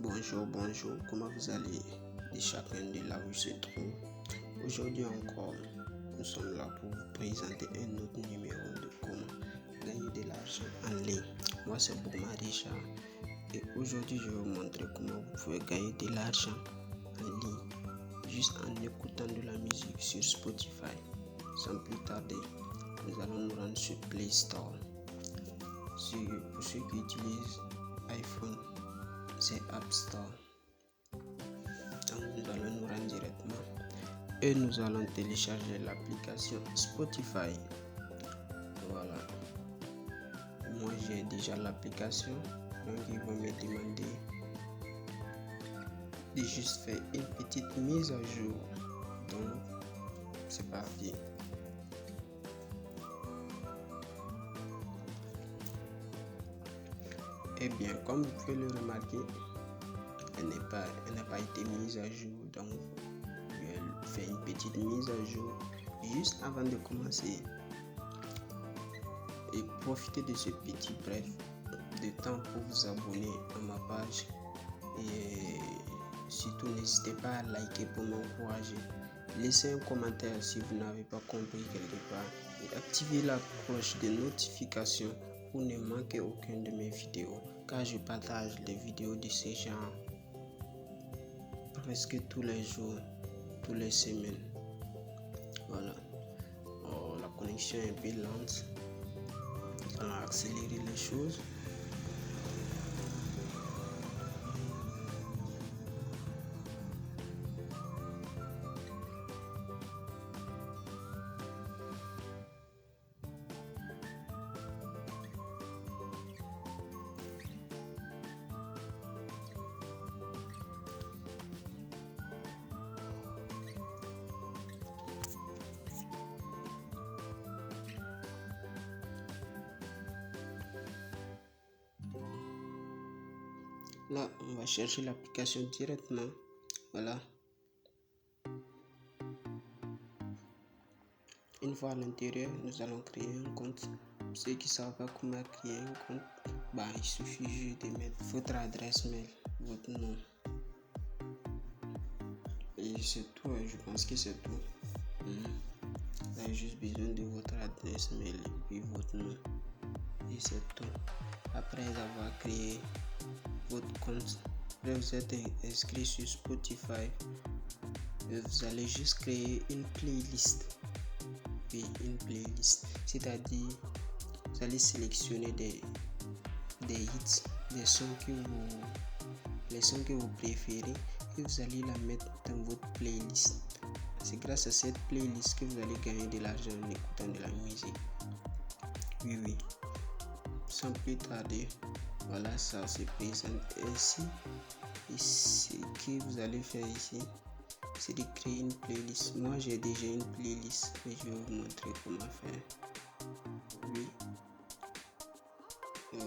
Bonjour, comment vous allez de chacun de là où je se trouve. Aujourd'hui encore, nous sommes là pour vous présenter un autre numéro de comment gagner de l'argent en ligne. Moi, c'est Bouma Richard et aujourd'hui, je vais vous montrer comment vous pouvez gagner de l'argent en ligne juste en écoutant de la musique sur Spotify. Sans plus tarder, nous allons nous rendre sur Play Store. Pour ceux qui utilisent iPhone, c'est App Store. Donc nous allons nous rendre directement et nous allons télécharger l'application Spotify. Voilà. Moi j'ai déjà l'application, donc ils vont me demander de juste faire une petite mise à jour. Donc c'est parti. Eh bien, comme vous pouvez le remarquer, elle n'a pas été mise à jour. Donc, je vais faire une petite mise à jour juste avant de commencer. Et profitez de ce petit bref de temps pour vous abonner à ma page. Et surtout, n'hésitez pas à liker pour m'encourager. Laissez un commentaire si vous n'avez pas compris quelque part. Et activez la cloche de notification pour ne manquer aucune de mes vidéos, car je partage des vidéos de ce genre presque tous les jours, toutes les semaines. Voilà. Oh, la connexion est un peu lente. On va accélérer les choses. Là, on va chercher l'application directement. Voilà. Une fois à l'intérieur, nous allons créer un compte. Pour ceux qui ne savent pas comment créer un compte, il suffit juste de mettre votre adresse mail, votre nom. Et c'est tout, je pense que c'est tout. Vous avez juste besoin de votre adresse mail et puis votre nom. Et c'est tout. Après avoir créé votre compte, vous êtes inscrit sur Spotify, vous allez juste créer une playlist. Oui, une playlist. C'est-à-dire, vous allez sélectionner des hits, les sons que vous préférez et vous allez la mettre dans votre playlist. C'est grâce à cette playlist que vous allez gagner de l'argent en écoutant de la musique. Oui. Sans plus tarder, voilà, ça se présente ainsi. Et ce que vous allez faire ici, c'est de créer une playlist. Moi, j'ai déjà une playlist, mais je vais vous montrer comment faire. Oui. Il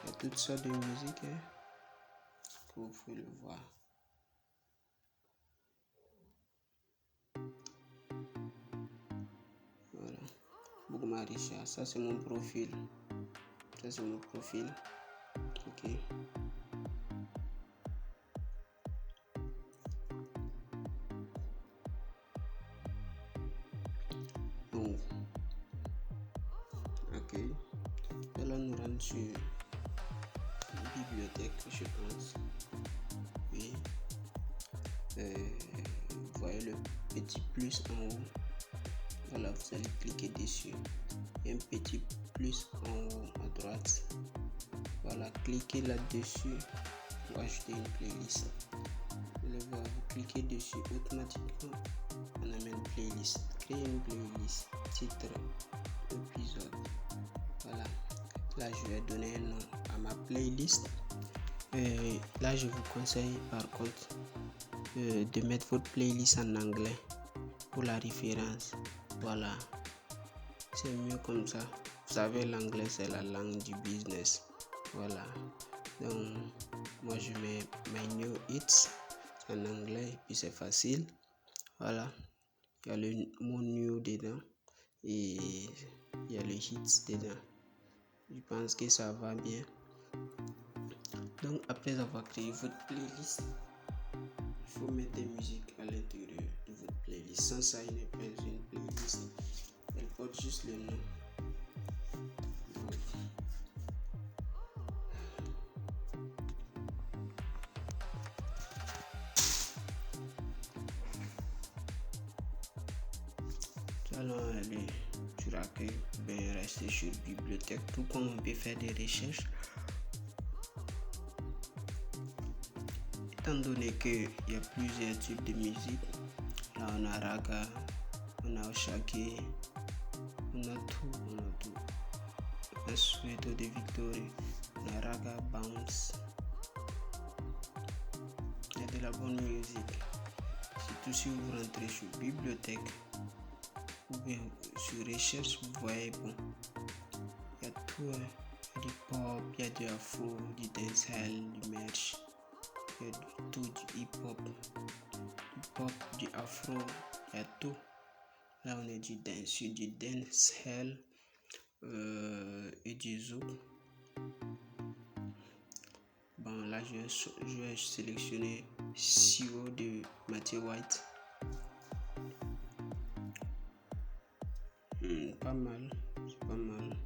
y a toutes sortes de musique que vous pouvez le voir. Voilà. Bouma Richard, ça c'est mon profil. Ok. Donc, ok. Là, nous rentrons sur la bibliothèque, je pense. Oui. Vous voyez le petit plus en haut. Voilà, vous allez cliquer dessus. Un petit plus en haut à droite. Voilà, cliquez là-dessus pour ajouter une playlist. Vous cliquez dessus, automatiquement on amène une playlist. Créer une playlist, titre, épisode. Voilà, là je vais donner un nom à ma playlist. Là je vous conseille par contre de mettre votre playlist en anglais pour la référence. Voilà, c'est mieux comme ça. Vous savez, l'anglais c'est la langue du business. Voilà, donc moi je mets My New Hits en anglais et puis c'est facile. Voilà, il y a le mot new dedans et il y a le hits dedans. Je pense que ça va bien. Donc après avoir créé votre playlist, il faut mettre des musiques à l'intérieur de votre playlist. Sans ça, il n'est pas une playlist. Elle porte juste le nom. Allons aller sur accueil, rester sur bibliothèque, tout comme on peut faire des recherches. Étant donné qu'il y a plusieurs types de musique, là on a raga, on a oshake, on a tout. Un Soweto de Victory, on a raga, bounce. Il y a de la bonne musique. Surtout si vous rentrez sur bibliothèque ou bien sur recherche, vous voyez, bon, il y a tout, il y a du pop, il y a du afro, du dancehall, du merch, il y a tout, du hip-hop, du afro, il y a tout. Là on est sur du dancehall et du zouk. Bon, là je vais sélectionner CEO de Matthew White. Pas mal, c'est pas mal.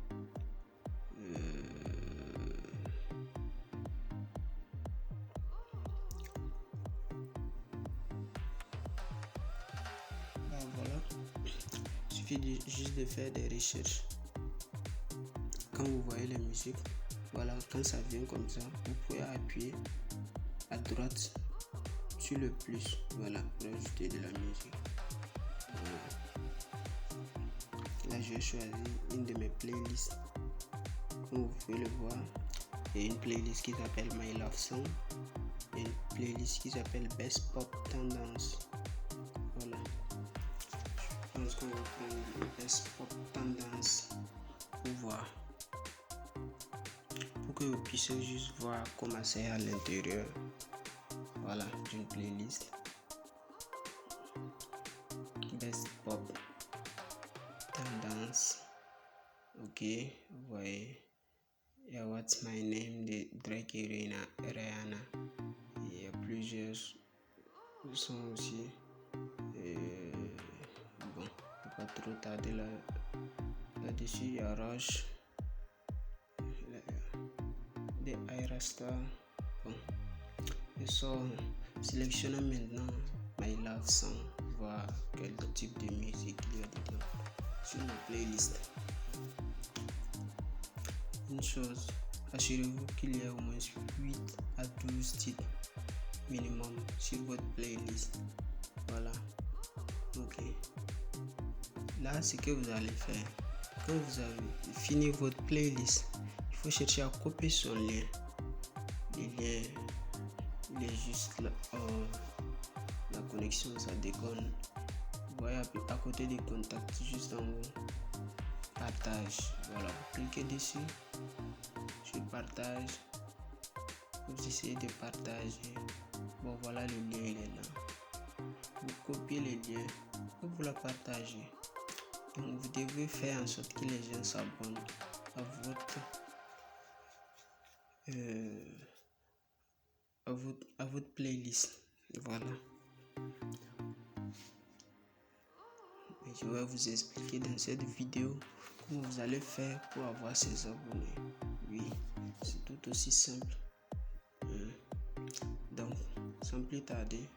Voilà, il suffit juste de faire des recherches. Quand vous voyez la musique, voilà, quand ça vient comme ça, vous pouvez appuyer à droite sur le plus, voilà, pour ajouter de la musique. Voilà. Là je choisis une de mes playlists. Comme vous pouvez le voir, il y a une playlist qui s'appelle My Love Song et une playlist qui s'appelle Best Pop Tendance. Voilà, je pense qu'on va prendre le Best Pop Tendance pour voir, pour que vous puissiez juste voir comment c'est à l'intérieur, voilà, d'une playlist Best Pop Tendance. Ok, vous voyez, il y a What's My Name de Drake et Rihanna. Il y a plusieurs sons aussi. Bon, faut pas trop tarder là-dessus. Il y a Rush de Ayra Starr. Bon, je sors, sélectionnons maintenant My Love Song, voir quel type de musique il y a dedans sur ma playlist. Une chose, assurez-vous qu'il y a au moins 8 à 12 titres minimum sur votre playlist. Voilà, ok. Là, ce que vous allez faire, quand vous avez fini votre playlist, il faut chercher à copier son lien. Le lien, il est juste là. La connexion, ça déconne. Vous voyez à côté des contacts, juste en haut, partage. Voilà, vous cliquez dessus, sur partage. Vous essayez de partager. Bon, voilà, le lien, il est là. Vous copiez le lien et vous le partagez. Donc, vous devez faire en sorte que les gens s'abonnent à votre playlist. Voilà. Et je vais vous expliquer dans cette vidéo comment vous allez faire pour avoir ces abonnés. Oui, c'est tout aussi simple. Donc, sans plus tarder,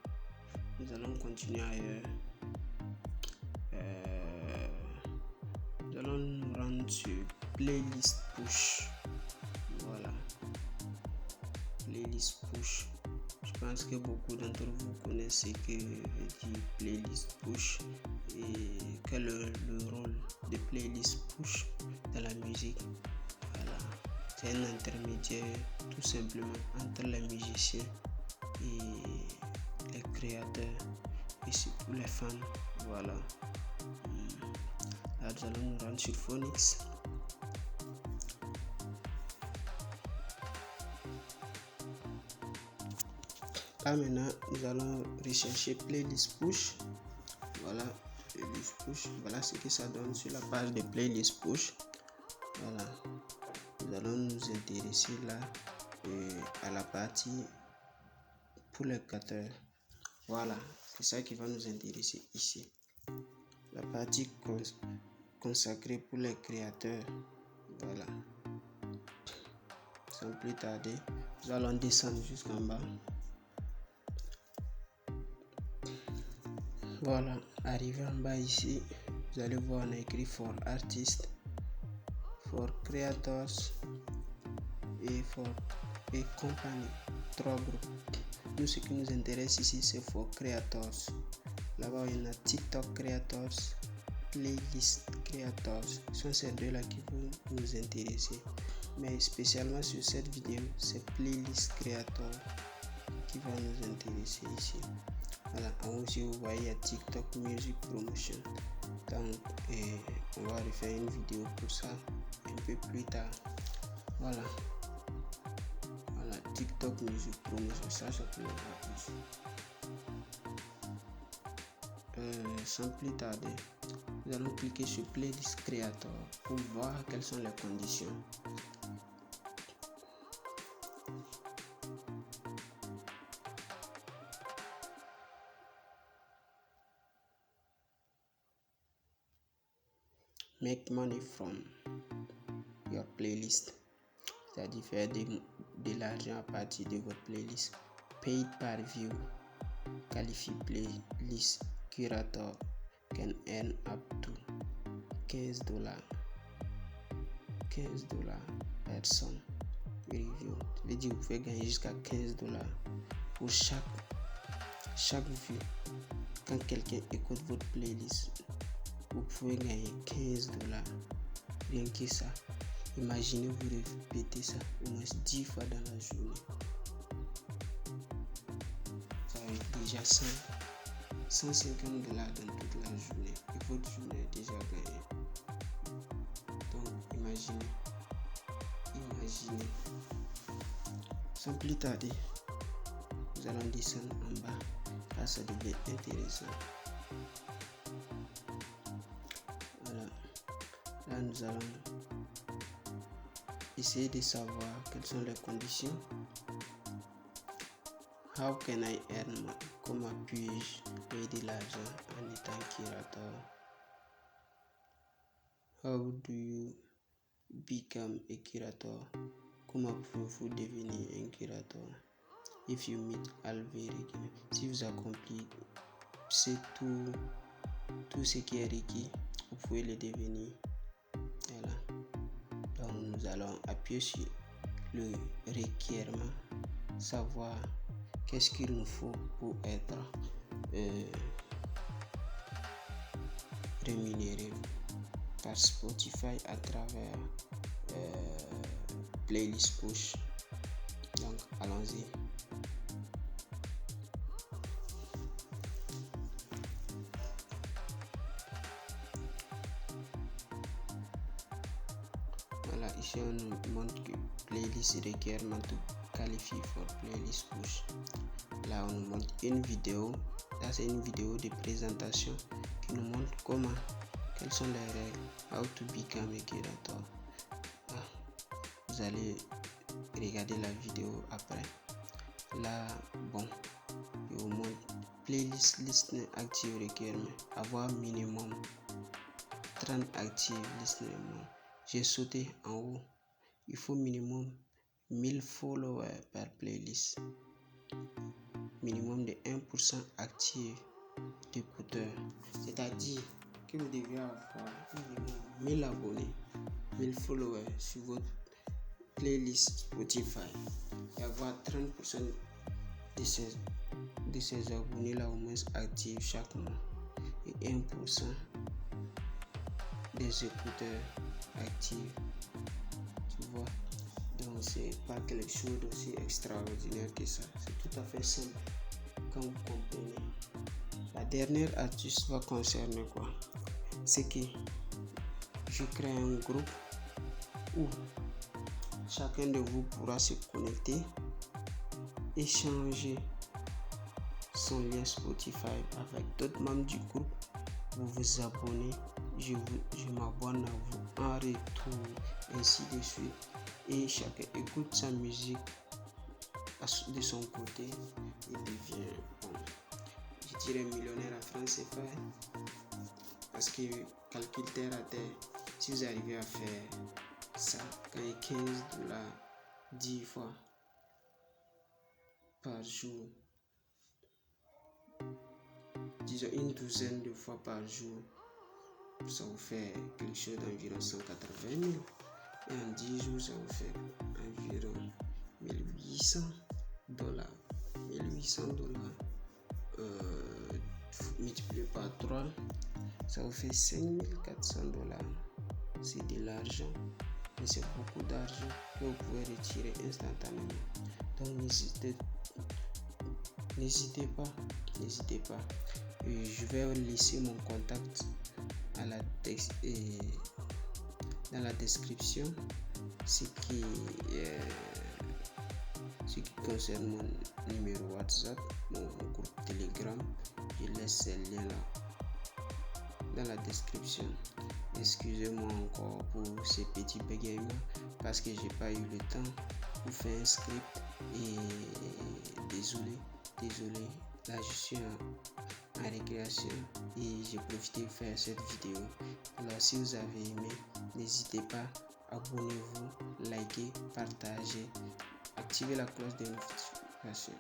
nous allons continuer ailleurs. Nous allons nous rendre sur playlist push. Voilà, playlist push. Je pense que beaucoup d'entre vous connaissent ce que dit playlist push et quel est le rôle de playlist push dans la musique. Voilà, c'est un intermédiaire tout simplement entre les musiciens et les créateurs et surtout les fans. Voilà. Là, nous allons nous rendre sur Phoenix. Là maintenant, nous allons rechercher playlist push. Voilà, playlist push. Voilà ce que ça donne sur la page de playlist push. Voilà, nous allons nous intéresser là à la partie pour les créateurs. Voilà, c'est ça qui va nous intéresser ici. La partie consacrée pour les créateurs. Voilà. Sans plus tarder, nous allons descendre jusqu'en bas. Voilà, arrivé en bas ici, vous allez voir on a écrit for artists, for creators et compagnie. 3 groupes. Nous, ce qui nous intéresse ici, c'est for creators. Là-bas, il y en a TikTok creators, playlist creators. Ce sont ces deux-là qui vont nous intéresser. Mais spécialement sur cette vidéo, c'est playlist creator qui va nous intéresser ici. Voilà, en haut si vous voyez, il y a TikTok Music Promotion. Donc, on va refaire une vidéo pour ça un peu plus tard. Voilà. Voilà, TikTok Music Promotion, ça peut être ici. Sans plus tarder, nous allons cliquer sur Playlist Creator pour voir quelles sont les conditions. Make money from your playlist, c'est-à-dire faire de l'argent à partir de votre playlist. Paid per view, qualify playlist curator can earn up to $15 per song review. Ça veut dire que vous pouvez gagner jusqu'à $15 pour chaque vue. Quand quelqu'un écoute votre playlist, vous pouvez gagner $15. Rien que ça. Imaginez vous répétez ça au moins 10 fois dans la journée. Ça va être déjà $150 dans toute la journée. Et votre journée est déjà gagnée. Donc imaginez. Sans plus tarder, nous allons descendre en bas. Là, ça devient intéressant. Voilà. Là, nous allons essayer de savoir quelles sont les conditions. How can I earn money? Comment puis-je payer de l'argent en étant curateur? How do you become a curator? Comment pouvez-vous devenir un curateur? If you meet all the requirements, si vous accomplissez tout ce qui est requis, vous pouvez le devenir. Voilà. Donc nous allons appuyer sur le requérement, savoir qu'est-ce qu'il nous faut pour être rémunéré par Spotify à travers Playlist Push. Donc allons-y. Voilà, ici on nous montre que Playlist requirement to qualify for Playlist Push. Là on nous montre une vidéo. Là c'est une vidéo de présentation qui nous montre quelles sont les règles, how to become a curator. Vous allez regarder la vidéo après. Là, bon, je vous montre playlist listening active requirement. Avoir minimum 30 active listening. J'ai sauté en haut. Il faut minimum 1000 followers par playlist. Minimum de 1% actif d'écouteurs. C'est-à-dire que vous devez avoir minimum 1000 abonnés, 1000 followers sur votre playlist Spotify et avoir 30% de ces abonnés là au moins actifs chaque mois et 1% des écouteurs actifs. Tu vois, donc c'est pas quelque chose d'aussi extraordinaire que ça, c'est tout à fait simple quand vous comprenez. La dernière astuce va concerner quoi? C'est que je crée un groupe où chacun de vous pourra se connecter, échanger son lien Spotify avec d'autres membres du groupe. Vous vous abonnez, je m'abonne à vous en retour, ainsi de suite. Et chacun écoute sa musique de son côté, il devient, bon, je dirais millionnaire en francs CFA. Parce que calcul terre à terre, si vous arrivez à faire ça, gagner 15 $, 10 fois par jour, disons une douzaine de fois par jour, ça vous fait quelque chose d'environ 180 000. Et en 10 jours, ça vous fait environ 1800 $. 1800 $, multiplié par 3, ça vous fait 5400 $. C'est de l'argent, mais c'est beaucoup d'argent que vous pouvez retirer instantanément. Donc n'hésitez pas. Et je vais laisser mon contact dans la description. Ce qui concerne mon numéro WhatsApp, mon groupe Telegram, je laisse ces liens là dans la description. Excusez-moi encore pour ces petits bégaiements parce que j'ai pas eu le temps pour faire un script et désolé. Là je suis en récréation et j'ai profité de faire cette vidéo. Alors si vous avez aimé, n'hésitez pas, abonnez-vous, likez, partagez, activez la cloche de notification.